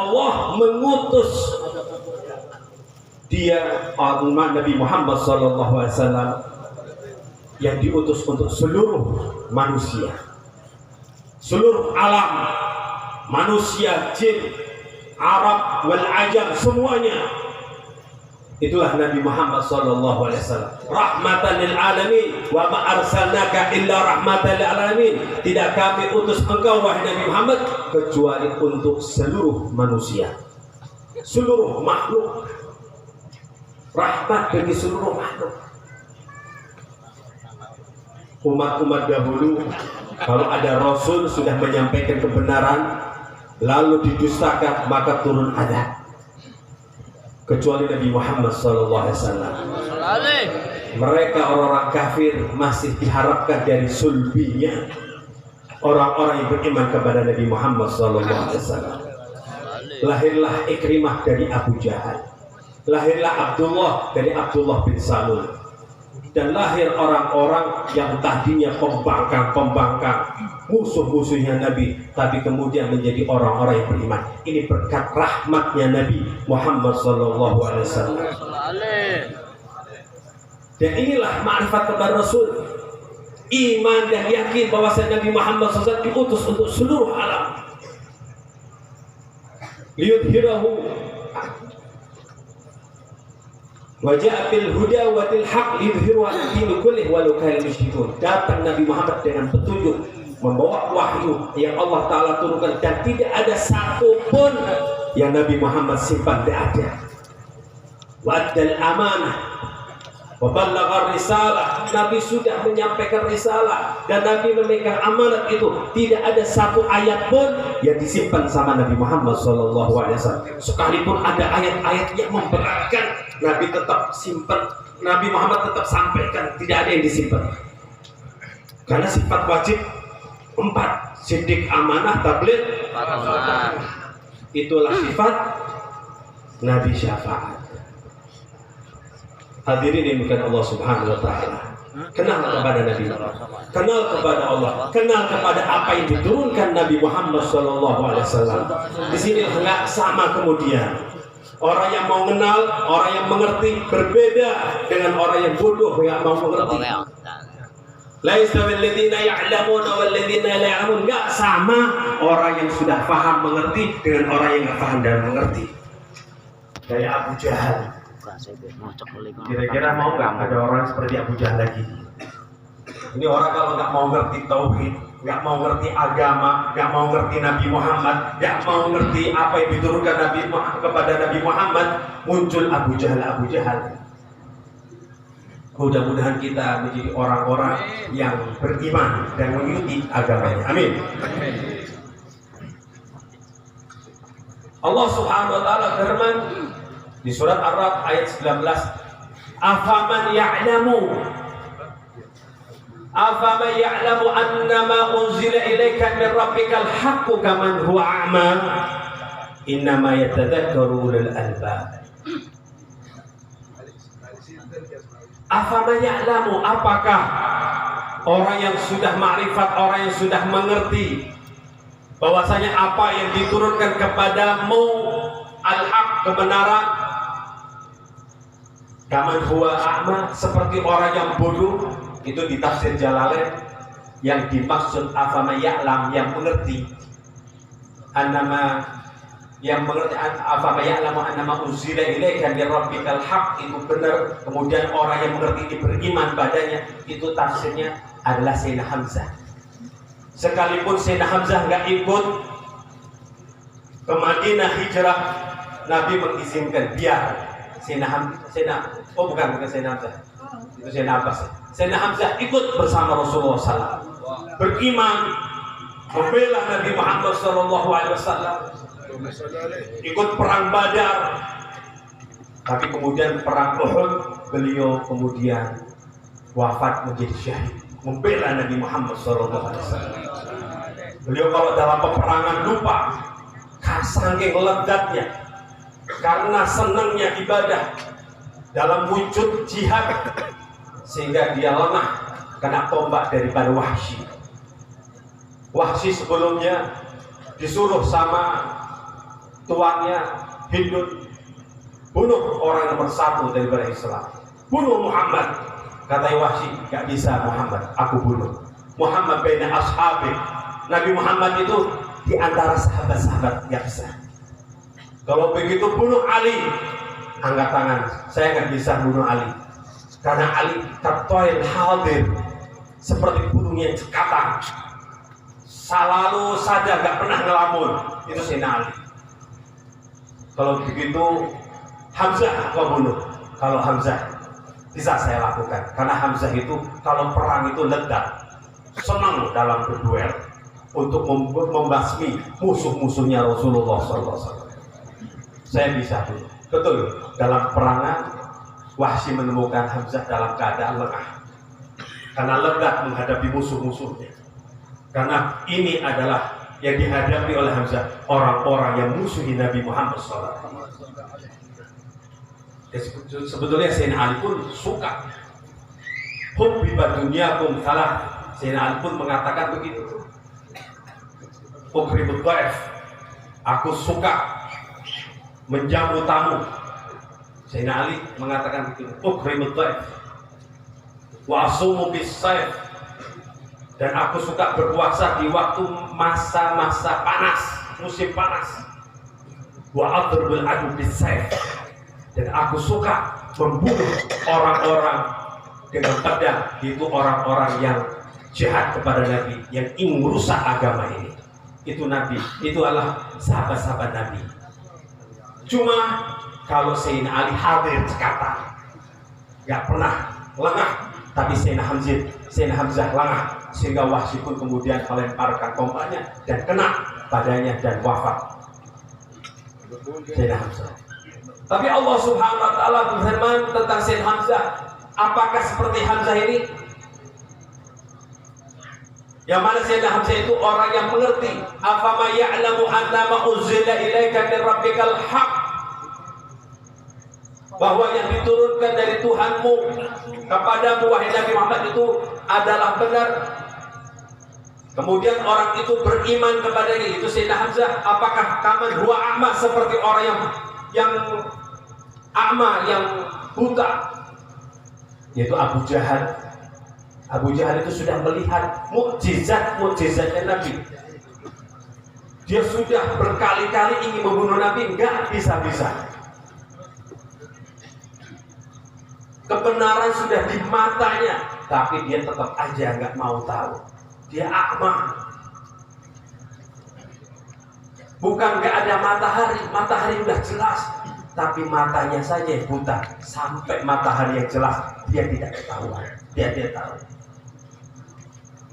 Allah mengutus dia Nabi Muhammad SAW yang diutus untuk seluruh manusia, seluruh alam, manusia, jin, Arab, wal ajam, semuanya. Itulah Nabi Muhammad SAW, rahmatan lil alamin, wa ma arsalnaka illa rahmatan lil alamin. Tidak kami utus engkau wahai Nabi Muhammad kecuali untuk seluruh manusia, seluruh makhluk, rahmat bagi seluruh makhluk. Umat-umat dahulu kalau ada Rasul sudah menyampaikan kebenaran lalu didustakan maka turun adab. Kecuali Nabi Muhammad SAW, mereka orang-orang kafir masih diharapkan dari sulbinya orang-orang yang beriman kepada Nabi Muhammad SAW. Lahirlah Ikrimah dari Abu Jahal, lahirlah Abdullah dari Abdullah bin Salul, dan lahir orang-orang yang tadinya pembangkang musuh-musuhnya Nabi, tapi kemudian menjadi orang-orang yang beriman. Ini berkat rahmatnya Nabi Muhammad SAW. Dan inilah ma'rifat kepada Rasul, iman dan yakin bahwa Nabi Muhammad SAW diutus untuk seluruh alam. Liyudhirahu wajah bil huda wa bil haq liyudhirahu ala dini kullih walau kana musyrikun. Datang Nabi Muhammad dengan petunjuk, membawa wahyu yang Allah Ta'ala turunkan, dan tidak ada satupun yang Nabi Muhammad simpan, tidak ada. Waddal amanah wa ballagha risalah, Nabi sudah menyampaikan risalah dan Nabi memegang amanat itu. Tidak ada satu ayat pun yang disimpan sama Nabi Muhammad SAW. Sekalipun ada ayat-ayat yang memberatkan, Nabi tetap simpan, Nabi Muhammad tetap sampaikan, tidak ada yang disimpan. Karena sifat wajib 4, siddiq, amanah, tabligh, itulah sifat Nabi syafaat. Hadirin yang bukan Allah Subhanahu wa Ta'ala, kenal kepada Nabi, kenal kepada Allah, kenal kepada apa yang diturunkan Nabi Muhammad SAW. Di sini nggak sama kemudian. Orang yang mau kenal, orang yang mengerti berbeda dengan orang yang bodoh yang mau mengerti. Laisa bil ladzina ya'lamuna wal ladzina la ya'lamun. Enggak sama orang yang sudah paham mengerti dengan orang yang enggak paham dan mengerti. Kayak Abu Jahal. Kira-kira mau enggak ada orang seperti Abu Jahal lagi? Ini orang kalau enggak mau ngerti tauhid, enggak mau ngerti agama, enggak mau ngerti Nabi Muhammad, enggak mau ngerti apa yang diturunkan Nabi kepada Nabi Muhammad, muncul Abu Jahal. Mudah-mudahan kita menjadi orang-orang yang beriman dan mengikuti agamanya. Amin. Allah Subhanahu wa Ta'ala firman di surat Ar-Ra'd ayat 19, afaman ya'lamu annama unzila ilaika min rabbikal haqqu kaman huwa a'ma innama yatadhakkaru ulul albab. Afaman ya'lamu, apakah orang yang sudah ma'rifat, orang yang sudah mengerti bahwasanya apa yang diturunkan kepadamu al-haq, kebenaran, kaman huwa a'ma, seperti orang yang bodoh. Itu di tafsir Jalalain yang dimaksud afaman ya'lam, yang mengerti, annama, yang mengerti afaman ya'lamu annama unzila ilaika min rabbikal haq, itu benar. Kemudian orang yang mengerti ini beriman padanya, itu tafsirnya adalah Sayyidina Hamzah. Sekalipun Sayyidina Hamzah enggak ikut ke Madinah hijrah, Nabi mengizinkan biar Sayyidina Hamzah, bukan Sayyidina Hamzah, itu Sayyidina Abbas. Sayyidina Hamzah ikut bersama Rasulullah SAW, beriman, membela Nabi Muhammad SAW, ikut perang Badar, tapi kemudian perang Uhud beliau kemudian wafat menjadi syahid membela Nabi Muhammad SAW. Beliau kalau dalam peperangan lupa, saking legatnya, karena senangnya ibadah dalam wujud jihad, sehingga dia lengah kena tombak daripada Wahsy. Wahsy sebelumnya disuruh sama tuannya Hindun, bunuh orang nomor satu daripada Islam, bunuh Muhammad. Kata Wahsy, gak bisa Muhammad, aku bunuh. Muhammad baina ashabi, Nabi Muhammad itu di antara sahabat-sahabat yang sah. Kalau begitu bunuh Ali, angkat tangan, saya nggak bisa bunuh Ali, karena Ali tertoil hadir seperti burung yang cekatan, selalu saja nggak pernah ngelamun. Itu Sayyidina Ali. Kalau begitu Hamzah kau bunuh. Kalau Hamzah bisa saya lakukan, karena Hamzah itu kalau perang itu ledak, senang dalam berduel untuk membasmi musuh-musuhnya Rasulullah SAW. Saya bisa dulu. Betul, dalam perangan Wahsy menemukan Hamzah dalam keadaan lengah karena ledak menghadapi musuh-musuhnya. Karena ini adalah yang dihadapi oleh Hamzah, orang-orang yang musuhi Nabi Muhammad SAW. Sebetulnya Sayyidina Ali pun suka. Hubbiba dunyakum salah. Sayyidina Ali pun mengatakan begitu. Ukrimud dhaif, aku suka menjamu tamu. Sayyidina Ali mengatakan begitu. Ukrimud dhaif wa asumu bis sayf, dan aku suka berpuasa di waktu masa-masa panas, musim panas. Wa adribul adu bis sayf, dan aku suka membunuh orang-orang dengan pedang. Itu orang-orang yang jahat kepada Nabi, yang ingin merusak agama ini. Itu Nabi, itu adalah sahabat-sahabat Nabi. Cuma kalau Sayyidina Ali hadir cekatan, gak pernah lengah. Tapi Sayyidina Hamzah lengah, sehingga Wahsy pun kemudian melemparkan tombaknya dan kena padanya dan wafat Sayyidina Hamzah. Tapi Allah Subhanahu wa taala berfirman tentang Sayyidina Hamzah, apakah seperti Hamzah ini? Yang mana Sayyidina Hamzah itu orang yang mengerti, afama ya'lamu annama unzila ilaika min rabbikal haq, bahwa yang diturunkan dari Tuhanmu kepadamu wahai Nabi Muhammad itu adalah benar. Kemudian orang itu beriman kepadanya, itu Sayyidina Hamzah. Apakah kaman huwa a'ma, seperti orang yang a'ma, yang buta, yaitu Abu Jahal. Abu Jahal itu sudah melihat mukjizatnya Nabi. Dia sudah berkali-kali ingin membunuh Nabi, enggak bisa-bisa. Kebenaran sudah di matanya, tapi dia tetap aja nggak mau tahu. Dia a'ma. Bukan nggak ada matahari udah jelas, tapi matanya saja yang buta. Sampai matahari yang jelas dia tidak ketahuan. Dia tahu.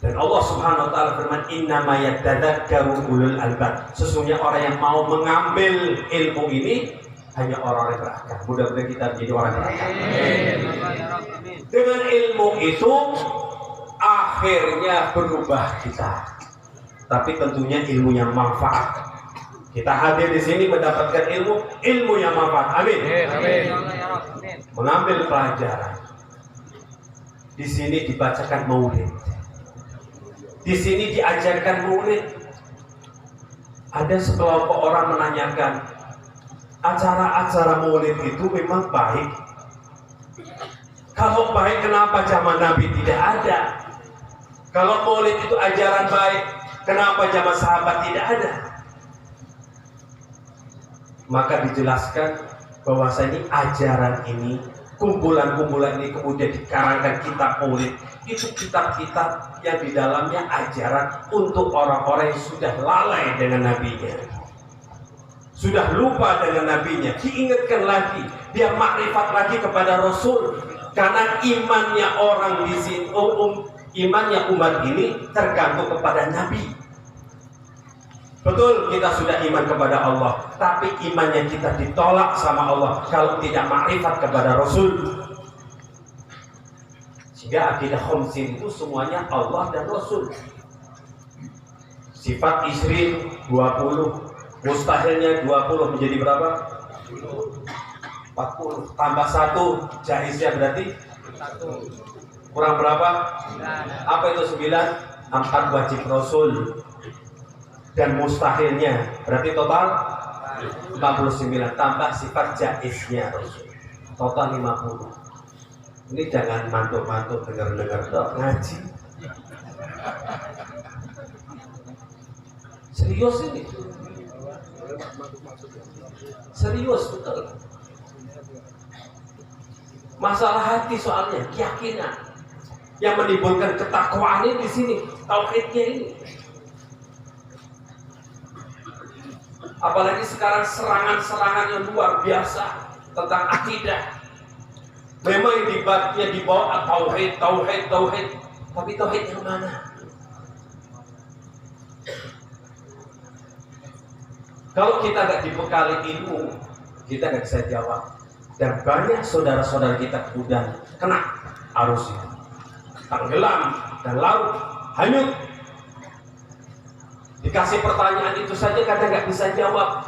Dan Allah Subhanahu wa taala firman, innama yatadzakkaru ulul albab. Sesungguhnya orang yang mau mengambil ilmu ini hanya orang yang berakal. Mudah-mudahan kita menjadi orang yang berakal. Dengan ilmu itu akhirnya berubah kita. Tapi tentunya ilmu yang manfaat. Kita hadir di sini mendapatkan ilmu yang manfaat. Amin. Mengambil pelajaran. Di sini dibacakan maulid. Di sini diajarkan maulid. Ada sekelompok orang menanyakan, acara-acara maulid itu memang baik? Kalau baik, kenapa zaman Nabi tidak ada? Kalau maulid itu ajaran baik, kenapa zaman sahabat tidak ada? Maka dijelaskan bahwasanya ajaran ini, kumpulan-kumpulan ini kemudian dikarangkan kitab maulid. Itu kitab-kitab yang di dalamnya ajaran untuk orang-orang yang sudah lalai dengan nabinya, sudah lupa dengan nabinya, diingatkan lagi, dia makrifat lagi kepada Rasul. Karena imannya orang di sini, imannya umat ini tergantung kepada Nabi. Betul, kita sudah iman kepada Allah, tapi imannya kita ditolak sama Allah kalau tidak makrifat kepada Rasul. Sehingga akidah khamsin itu semuanya Allah dan Rasul. Sifat istri 20, mustahilnya 20 menjadi berapa? 40. Tambah 1, jaiznya berarti 1. Kurang berapa? 9. Apa itu 9? 4 wajib Rasul. Dan mustahilnya berarti total 49 tambah sifat jaiznya Rasul. Total 50. Ini jangan mantuk-mantuk dengar-dengar dok ngaji. Serius ini. Serius betul. Masalah hati soalnya, keyakinan. Yang menimbulkan ketakwaan ini di sini, tauhidnya ini. Apalagi sekarang serangan-serangan yang luar biasa tentang akidah. Memang yang dibawa tauhid. Tapi tauhid yang mana? Kalau kita nggak dibekali ilmu, kita nggak bisa jawab. Dan banyak saudara-saudara kita udah kena arus itu, tenggelam dan laut, hanyut. Dikasih pertanyaan itu saja kadang nggak bisa jawab.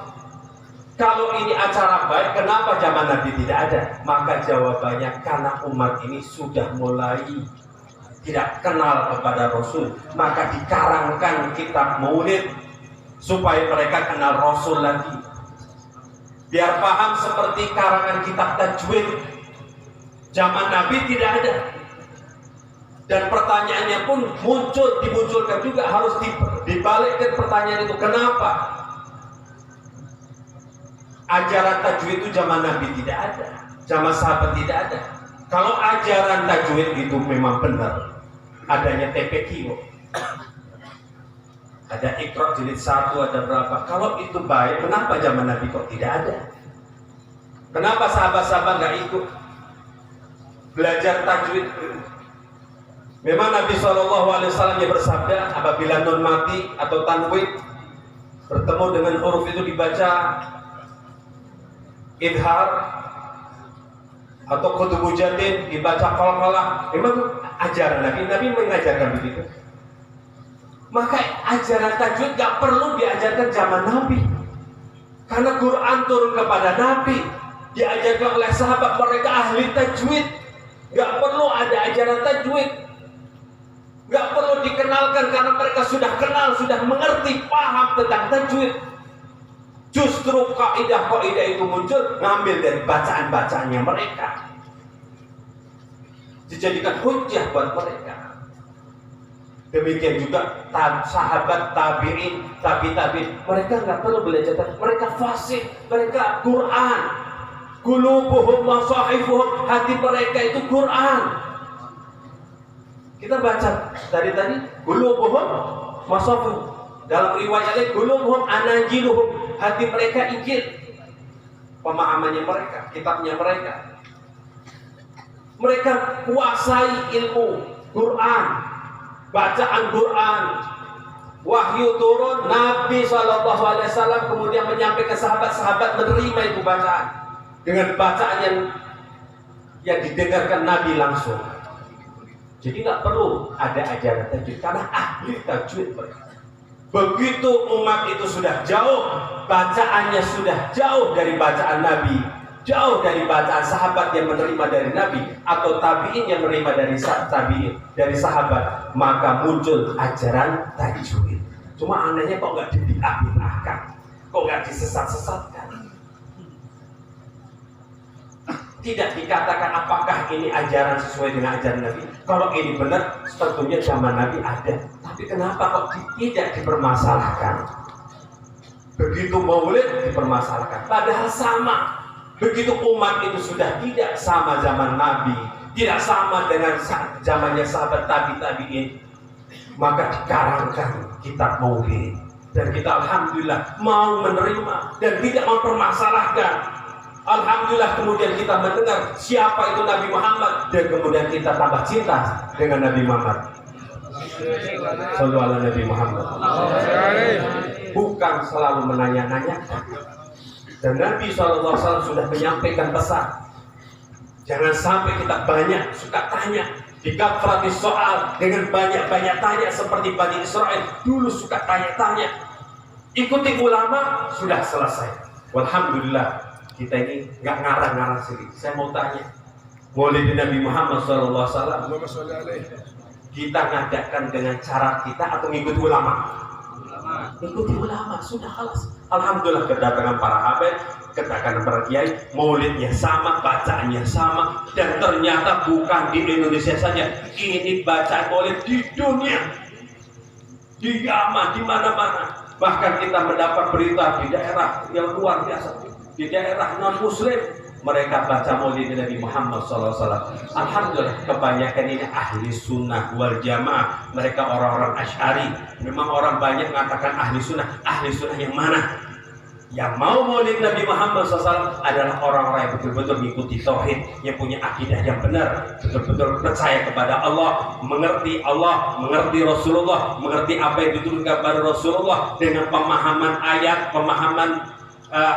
Kalau ini acara baik, kenapa zaman Nabi tidak ada? Maka jawabannya karena umat ini sudah mulai tidak kenal kepada Rasul. Maka dikarangkan kitab Maulid supaya mereka kenal Rasul lagi. Biar paham seperti karangan kitab tajwid. Zaman Nabi tidak ada. Dan pertanyaannya pun dimunculkan juga, harus dibalikkan pertanyaan itu. Kenapa? Ajaran tajwid itu zaman Nabi tidak ada, zaman sahabat tidak ada. Kalau ajaran tajwid itu memang benar, adanya TPQ, ada Iqra jilid 1, ada berapa. Kalau itu baik, kenapa zaman Nabi kok tidak ada? Kenapa sahabat-sahabat nggak ikut belajar tajwid? Memang Nabi SAW bersabda, apabila nun mati atau tanwin bertemu dengan huruf itu dibaca idhar atau kutubu jatin, dibaca qalqalah. Memang ajaran Nabi mengajarkan begitu. Maka ajaran tajwid gak perlu diajarkan zaman Nabi, karena Quran turun kepada Nabi, diajarkan oleh sahabat, mereka ahli tajwid. Gak perlu ada ajaran tajwid, gak perlu dikenalkan karena mereka sudah kenal, sudah mengerti, paham tentang tajwid. Justru kaidah-kaidah itu muncul ngambil dari bacaan-bacaannya mereka, dijadikan hujjah buat mereka. Demikian juga sahabat tabi'in, tabi'in, mereka nggak perlu belajar, mereka fasih, mereka Quran. Qulubuhum masahifuhum, hati mereka itu Quran. Kita baca tadi qulubuhum masahifuhum, dalam riwayatnya qulubuhum anajiluhum, hati mereka Injil, pemahamannya mereka, kitabnya mereka. Mereka kuasai ilmu Quran, bacaan Quran, wahyu turun, Nabi SAW kemudian menyampaikan, sahabat-sahabat menerima itu bacaan dengan bacaan yang didengarkan Nabi langsung. Jadi nggak perlu ada ajaran tajwid karena ahli tajwid mereka. Begitu umat itu sudah jauh, bacaannya sudah jauh dari bacaan Nabi, jauh dari bacaan sahabat yang menerima dari Nabi, atau tabi'in yang menerima dari tabi'in, dari sahabat, maka muncul ajaran tajwid. Cuma anehnya kok nggak dibid'ah-bid'ahkan, kok nggak disesat-sesatkan. Tidak dikatakan apakah ini ajaran sesuai dengan ajaran Nabi. Kalau ini benar, tentunya zaman Nabi ada. Tapi kenapa kok tidak dipermasalahkan? Begitu maulid dipermasalahkan. Padahal sama. Begitu umat itu sudah tidak sama zaman Nabi, tidak sama dengan zamannya sahabat tabi'in, maka dikarangkan kitab maulid. Dan kita alhamdulillah mau menerima dan tidak mempermasalahkan. Alhamdulillah kemudian kita mendengar siapa itu Nabi Muhammad, dan kemudian kita tambah cinta dengan Nabi Muhammad. Shallallahu alaihi Nabi Muhammad. Bukan selalu menanya-nanyakan. Dan Nabi SAW sudah menyampaikan pesan. Jangan sampai kita banyak suka tanya, dikafratis soal dengan banyak-banyak tanya seperti Bani Israel dulu suka tanya-tanya. Ikuti ulama, sudah selesai. Alhamdulillah. Kita ini nggak ngarang-ngarang sendiri. Saya mau tanya, Maulid Nabi Muhammad SAW, kita ngadakan dengan cara kita atau ngikuti ulama? Ngikuti ulama, sudah halas. Alhamdulillah kedatangan para habaib, kedatangan para kiai, maulidnya sama, bacaannya sama, dan ternyata bukan di Indonesia saja, ini bacaan maulid di dunia, di Yaman, di mana-mana. Bahkan kita mendapat berita di daerah yang luar biasa, di daerah non muslim, mereka baca maulid Nabi Muhammad SAW. Alhamdulillah kebanyakan ini ahli sunnah wal jamaah. Mereka orang-orang Asy'ari. Memang orang banyak mengatakan ahli sunnah yang mana? Yang mau maulid Nabi Muhammad SAW adalah orang-orang yang betul-betul mengikuti tauhid, yang punya akidah yang benar, betul-betul percaya kepada Allah, mengerti Rasulullah, mengerti apa yang diturunkan kepada Rasulullah dengan pemahaman ayat, pemahaman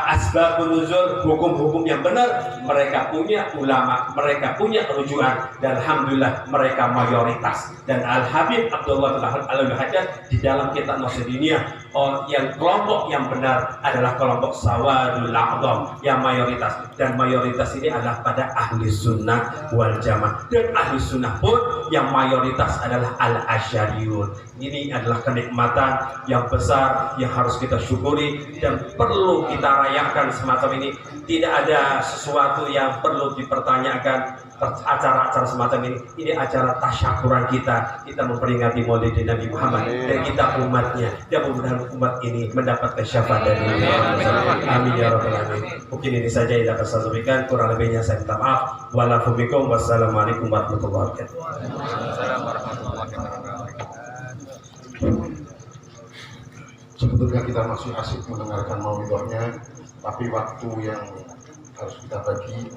asbabun nuzul, hukum-hukum yang benar. Mereka punya ulama, mereka punya rujukan, dan alhamdulillah mereka mayoritas. Dan Al-Habib Abdullah Al-Hajjaj di dalam kitab Nasruddiniyah, yang kelompok yang benar adalah kelompok Sawadul A'dham yang mayoritas, dan mayoritas ini adalah pada ahli sunnah wal jamaah. Dan ahli sunnah pun yang mayoritas adalah Al-Asy'ariyun. Ini adalah kenikmatan yang besar yang harus kita syukuri dan perlu kita rayakan semacam ini. Tidak ada sesuatu yang perlu dipertanyakan. Acara-acara semacam ini acara tasyakuran kita memperingati maulid Nabi Muhammad dan kita umatnya, dan mudah-mudahan umat ini mendapat syafaat dari Allah. Amin ya rabbal alamin. Mungkin ini saja yang dapat saya sampaikan, kurang lebihnya saya minta maaf. Wassalamualaikum warahmatullahi wabarakatuh. Sebetulnya kita masih asik mendengarkan maulidnya, tapi waktu yang harus kita bagi